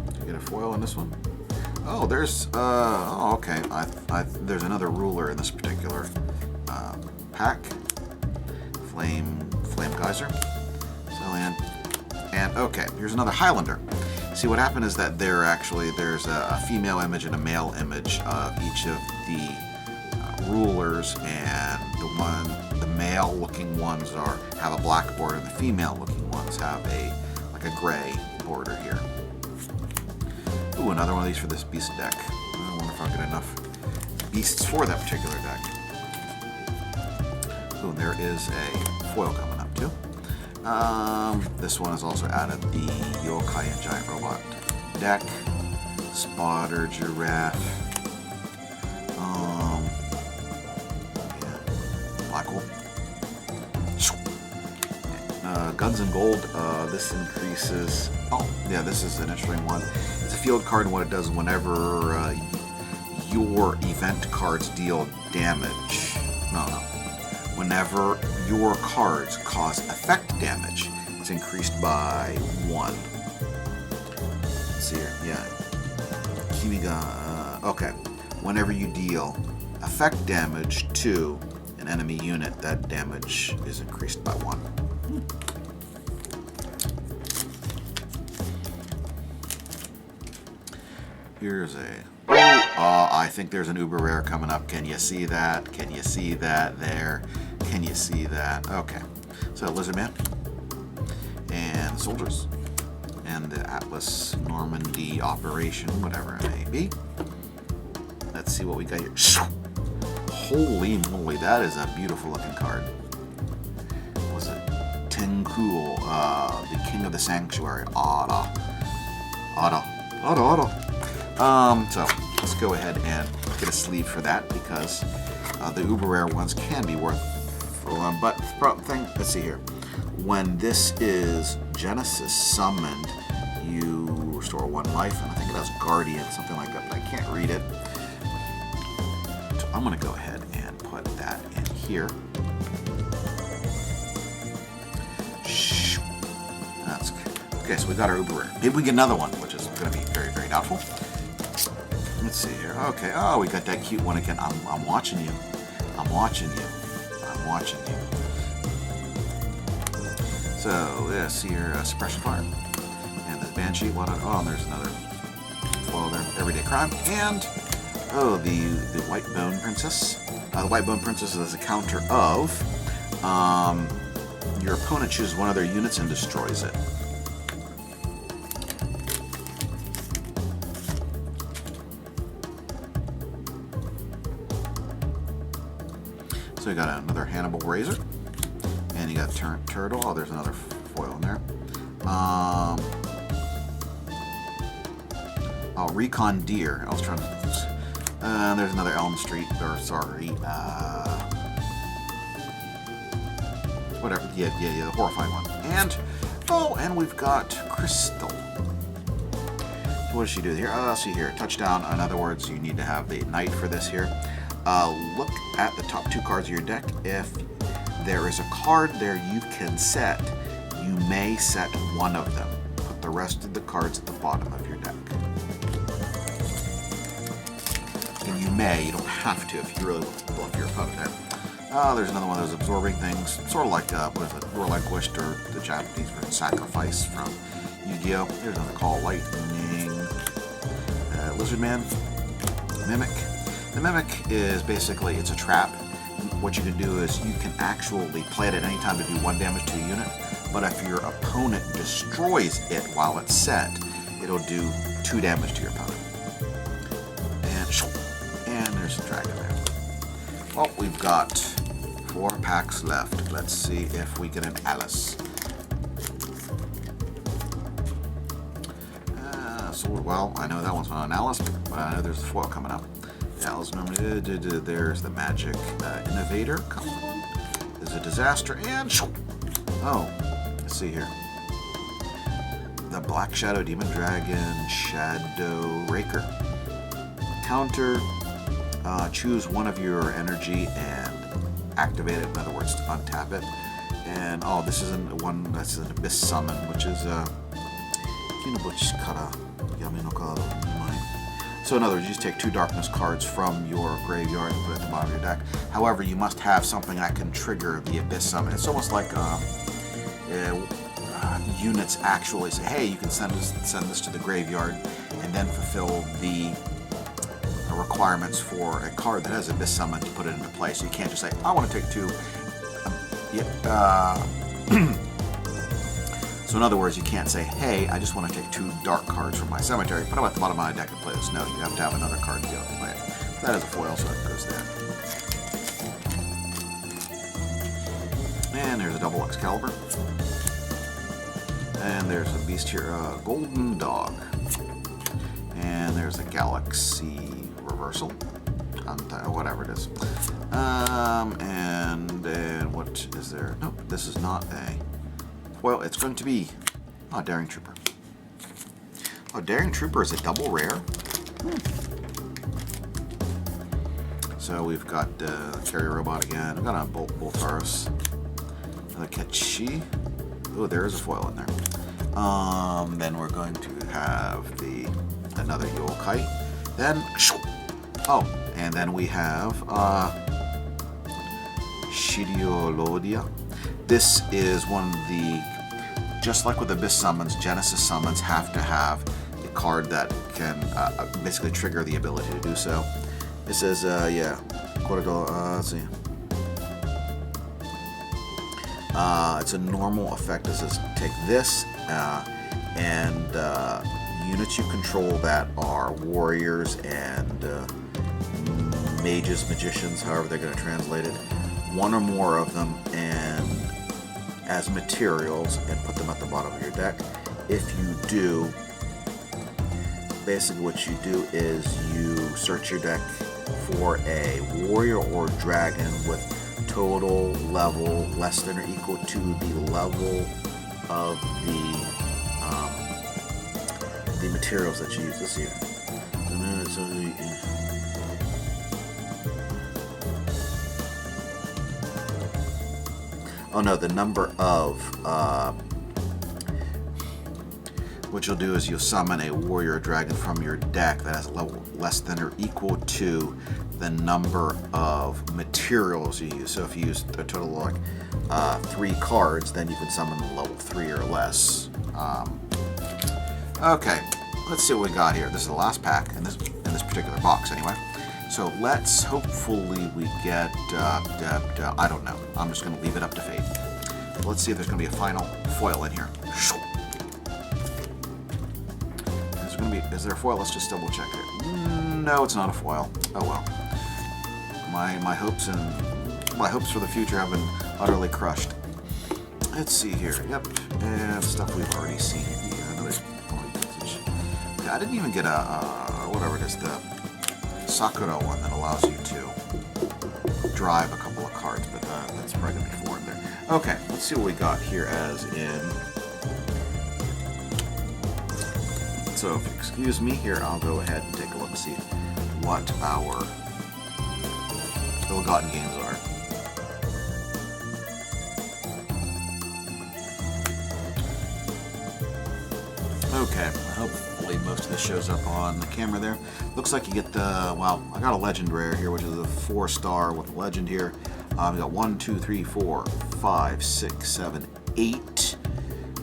Did you get a foil in this one? Oh, there's, oh, okay. There's another ruler in this particular pack. Flame Geyser, Cillian, and okay, here's another Highlander. See, what happened is that there's a female image and a male image of each of the rulers, and the male-looking ones have a black border, and the female-looking ones have a gray border here. Ooh, another one of these for this beast deck. I wonder if I'll get enough beasts for that particular deck. Ooh, there is a foil coming up too. This one is also added the Yokai and Giant Robot deck. Spotter, Giraffe. Yeah, Black Hole. Guns and Gold. This increases. Oh, yeah, this is an interesting one. It's a field card, and what it does is whenever your event cards deal damage. Whenever your cards cause effect damage, it's increased by 1. Let's see here. Yeah. Kimiga. Okay. Whenever you deal effect damage to an enemy unit, that damage is increased by 1. Here's a... I think there's an Uber Rare coming up. Can you see that? Can you see that there? Can you see that? Okay. So Lizard Man. And soldiers. And the Atlas Normandy operation, whatever it may be. Let's see what we got here. Holy moly, that is a beautiful looking card. What was it? Tenku, the King of the Sanctuary. Ada. So let's go ahead and get a sleeve for that, because the Uber Rare ones can be worth one. But let's see here. When this is Genesis summoned, you restore 1 life, and I think it has Guardian, something like that, but I can't read it. So I'm going to go ahead and put that in here. Okay, so we got our uber rare. Maybe we get another one, which is going to be very, very doubtful. Let's see here. Okay. Oh, we got that cute one again. I'm watching you. I'm watching you. I'm watching you. So, yeah, see your suppression fire. And the Banshee. What? Oh, and there's another. Well, there. Everyday crime. And, oh, the White Bone Princess. The White Bone Princess is a counter of, your opponent chooses one of their units and destroys it. So you got another Hannibal Razor, and you got Turtle. Oh, there's another foil in there. Oh, Recon Deer. I was trying to. There's another Elm Street. Or sorry, whatever. Yeah, the horrifying one. And and we've got Crystal. So what does she do here? See here, touchdown. In other words, you need to have the knight for this here. Look at the top 2 cards of your deck. If there is a card there you can set, you may set one of them. Put the rest of the cards at the bottom of your deck. And you may, you don't have to if you really want to bluff your opponent there. There's another one of those absorbing things, sort of like, what is it, Relinquished, or the Japanese version, Sacrifice from Yu-Gi-Oh! There's another Call Lightning. Lizard Man, Mimic. The Mimic is basically, it's a trap. What you can do is you can actually play it at any time to do 1 damage to a unit, but if your opponent destroys it while it's set, it'll do 2 damage to your opponent. And there's a dragon there. Well, we've got 4 packs left. Let's see if we get an Alice. Well, I know that one's not an Alice, but I know there's a foil coming up. Alice normally, there's the Magic Innovator. Come on. There's a Disaster, and oh, let's see here. The Black Shadow Demon Dragon Shadow Raker. Counter, choose one of your energy and activate it. In other words, untap it. And oh, this isn't one. That's an Abyss Summon, which is So in other words, you just take 2 darkness cards from your graveyard and put it at the bottom of your deck. However, you must have something that can trigger the Abyss Summon. It's almost like units actually say, hey, you can send this to the graveyard and then fulfill the requirements for a card that has Abyss Summon to put it into play. So you can't just say, I want to take 2. So in other words, you can't say, hey, I just want to take 2 dark cards from my cemetery, put them at the bottom of my deck and play this. No, you have to have another card to be able to play it. That is a foil, so it goes there. And there's a double Excalibur. And there's a beast here, Golden Dog. And there's a Galaxy Reversal. Whatever it is. And what is there? Nope, this is not a... Well, it's going to be Daring Trooper. Oh, Daring Trooper is a double rare. So we've got Carrier Robot again. We've got a Boltaros. Another Ketchi. Oh, there is a foil in there. Then we're going to have another Yokai. Then, and then we have Shirolodia. This is one of the, just like with Abyss Summons, Genesis Summons have to have a card that can basically trigger the ability to do so. It says, let's see. It's a normal effect. It says take this, and units you control that are warriors and mages, magicians, however they're going to translate it, 1 or more of them, and as materials, and put them at the bottom of your deck. If you do, basically what you do is you search your deck for a warrior or dragon with total level less than or equal to the level of the materials that you use this year. Oh no, the number of what you'll do is you'll summon a warrior dragon from your deck that has a level less than or equal to the number of materials you use. So if you use a total of like 3 cards, then you can summon a level 3 or less. Okay, let's see what we got here. This is the last pack in this particular box anyway. So let's hopefully we get, I don't know. I'm just going to leave it up to fate. Let's see if there's going to be a final foil in here. Is there a foil? Let's just double check it. No, it's not a foil. Oh well. My hopes for the future have been utterly crushed. Let's see here. Yep, and stuff we've already seen. Yeah, I didn't even get a whatever it is, the Sakura one that allows you to drive a couple of cards, but that's probably gonna be foreign there. Okay, let's see what we got here as in. So if you excuse me here, I'll go ahead and take a look and see what our ill-gotten gains are. Okay, hopefully most of this shows up on the camera there. Looks like you get the, well, I got a legend rare here, which is a 4-star with a legend here. We got 1, 2, 3, 4, 5, 6, 7, 8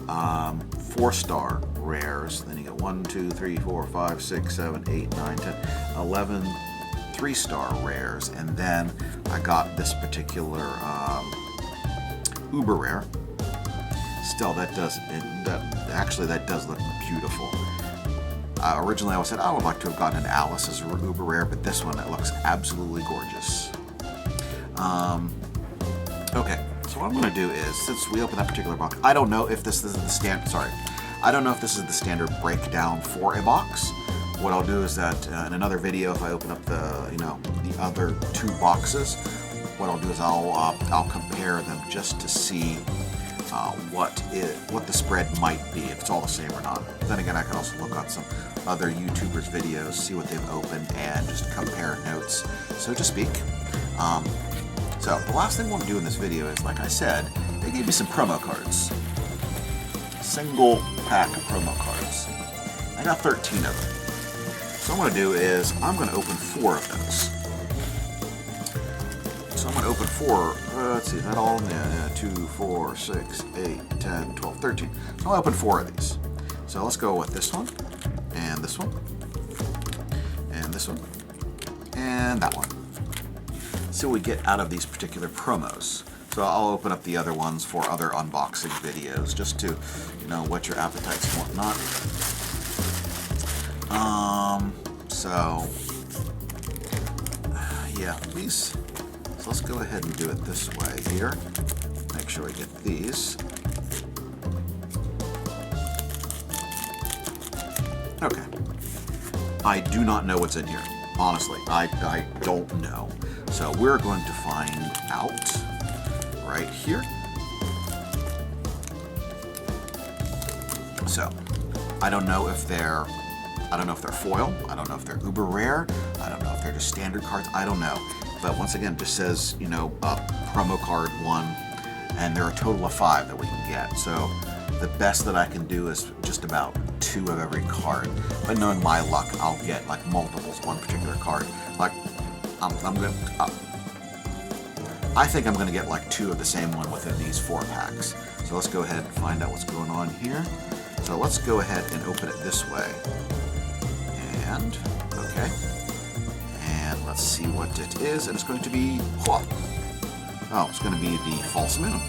4-star rares. Then you get 1, 2, 3, 4, 5, 6, 7, 8, 9, 10, 11 3-star rares. And then I got this particular uber rare. Still, that does look beautiful. Originally, I said I would like to have gotten an Alice as a uber rare, but this one, it looks absolutely gorgeous. Okay, so what I'm going to do is, since we opened that particular box, I don't know if this is the standard breakdown for a box. What I'll do is that in another video, if I open up the other 2 boxes, what I'll do is I'll compare them just to see what the spread might be, if it's all the same or not. Then again, I can also look on some other YouTubers' videos, see what they've opened, and just compare notes, so to speak. So the last thing I want to do in this video is, like I said, they gave me some promo cards. Single pack of promo cards. I got 13 of them. So what I'm going to do is, I'm going to open 4 of those. So I'm going to open 4, let's see, is that all? Yeah, 2, 4, 6, 8, 10, 12, 13. So I'll open 4 of these. So let's go with this one, and this one, and this one, and that one. See what we get out of these particular promos. So I'll open up the other ones for other unboxing videos, just to, whet your appetites and whatnot. So, yeah, these. So let's go ahead and do it this way here. Make sure we get these. Okay. I do not know what's in here. Honestly, I don't know. So we're going to find out right here. So I don't know if they're foil. I don't know if they're uber rare. I don't know if they're just standard cards. I don't know. But once again, it just says, promo card 1, and there are a total of 5 that we can get. So the best that I can do is just about 2 of every card. But knowing my luck, I'll get like multiples of one particular card. Like, I think I'm gonna get like 2 of the same one within these 4 packs. So let's go ahead and find out what's going on here. So let's go ahead and open it this way. And, okay. And let's see what it is. And it's going to be, oh, it's going to be the false moon.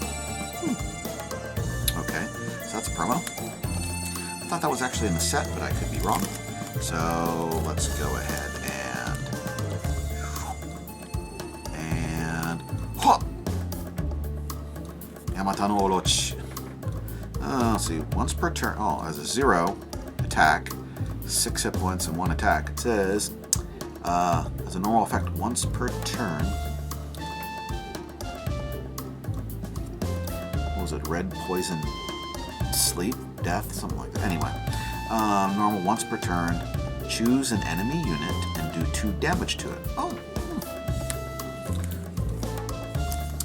Okay, so that's a promo. I thought that was actually in the set, but I could be wrong. So let's go ahead and Yamata no Orochi. Let's see, once per turn, as a 0 attack, 6 hit points and 1 attack. It says, as a normal effect, once per turn. What was it? Red, poison, sleep, death, something like that. Anyway, normal once per turn. Choose an enemy unit and do 2 damage to it. Oh.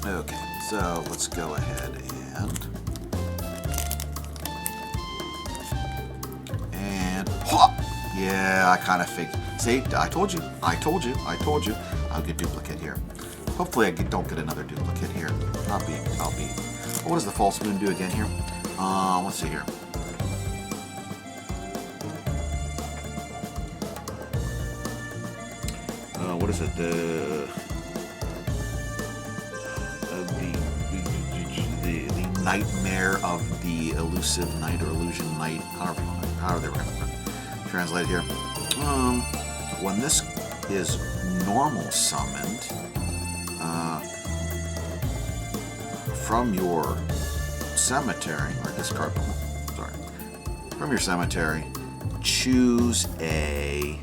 Okay, so let's go ahead and Yeah, I kind of figured. See, I told you. I'll get duplicate here. Hopefully I don't get another duplicate here. I'll be. What does the false moon do again here? Let's see here. What is it? The nightmare of the elusive night or illusion night. However they were going to translate here. When this is normal summoned from your cemetery or discard. Sorry, from your cemetery, choose a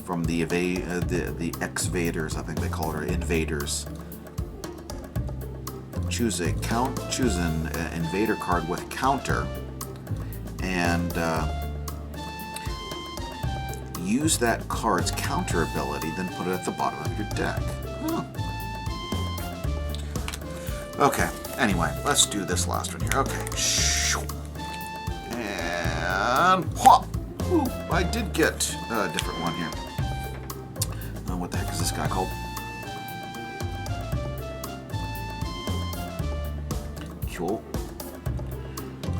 from the exvaders, I think they call it, or invaders. Choose an invader card with counter, and use that card's counter ability, then put it at the bottom of your deck. Huh. Okay, anyway, let's do this last one here. Okay. And whop! Ooh, I did get a different one here. What the heck is this guy called?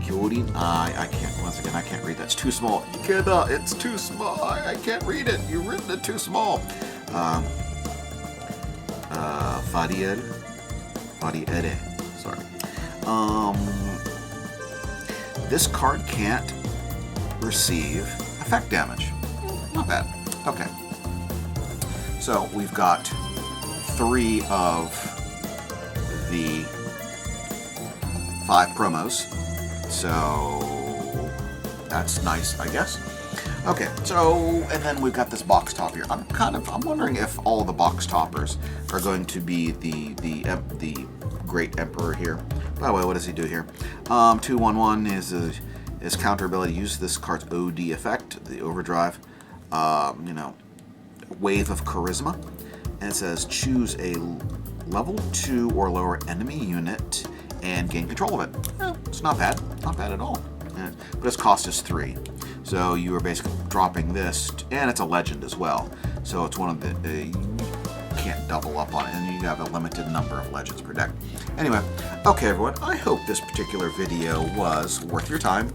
Kyorin? I can't, once again, I can't read that. It's too small. You cannot, it's too small. I can't read it. You've written it too small. Fadiere. Sorry. This card can't receive effect damage. Not bad. Okay. So we've got 3 of the 5 promos. So that's nice, I guess. Okay, so, and then we've got this box top here. I'm wondering if all the box toppers are going to be the Great Emperor here. By the way, what does he do here? 2/1/1 is counter ability. Use this card's OD effect, the overdrive. Wave of Charisma, and it says choose a level 2 or lower enemy unit and gain control of it. It's not bad at all. But its cost is 3, so you are basically dropping this, and it's a legend as well. So it's one of the you can't double up on it, and you have a limited number of legends per deck. Anyway, okay, everyone. I hope this particular video was worth your time.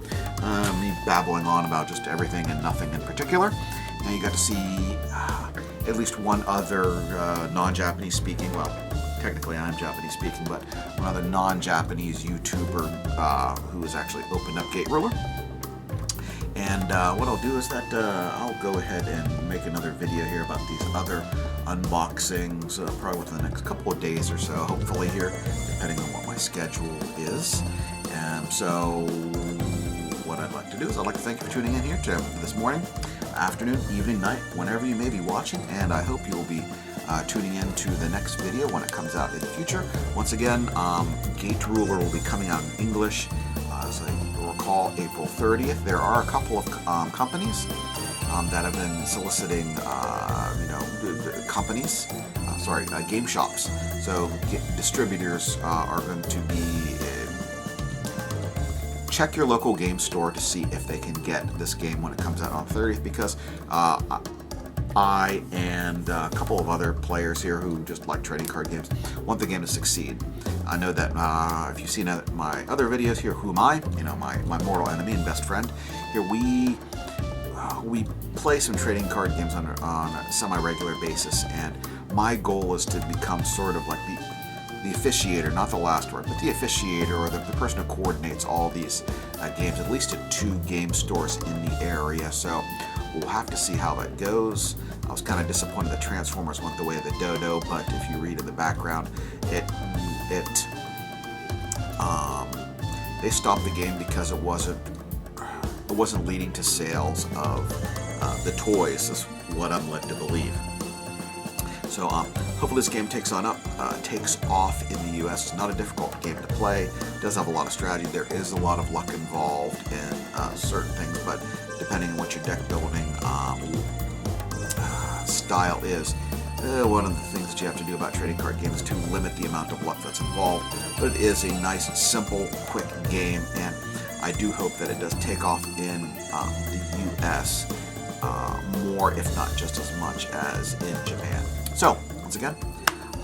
Me babbling on about just everything and nothing in particular. Now you got to see at least one other non-Japanese speaking, well, technically I'm Japanese speaking, but one other non-Japanese YouTuber who has actually opened up Gate Ruler. And what I'll do is that I'll go ahead and make another video here about these other unboxings, probably within the next couple of days or so, hopefully here, depending on what my schedule is. And so what I'd like to do is I'd like to thank you for tuning in here to this morning, afternoon, evening, night, whenever you may be watching, and I hope you will be tuning in to the next video when it comes out in the future. Once again, Gate Ruler will be coming out in English, as I recall, April 30th. There are a couple of companies that have been soliciting, game shops. So distributors are going to be check your local game store to see if they can get this game when it comes out on 30th, because I and a couple of other players here who just like trading card games want the game to succeed. I know that if you've seen my other videos here, Who Am I? My mortal enemy and best friend. Here we play some trading card games on a semi-regular basis, and my goal is to become sort of like the officiator, not the last word, but the officiator, or the person who coordinates all these games, at least at 2 game stores in the area. So we'll have to see how that goes. I was kind of disappointed that Transformers went the way of the dodo, but if you read in the background, they stopped the game because it wasn't leading to sales of the toys, is what I'm led to believe. So hopefully this game takes off in the US. It's not a difficult game to play. It does have a lot of strategy. There is a lot of luck involved in certain things, but depending on what your deck building style is, one of the things that you have to do about trading card games is to limit the amount of luck that's involved. But it is a nice, simple, quick game, and I do hope that it does take off in the US more, if not just as much as in Japan. So, once again,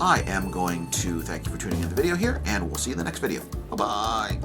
I am going to thank you for tuning in the video here, and we'll see you in the next video. Bye-bye!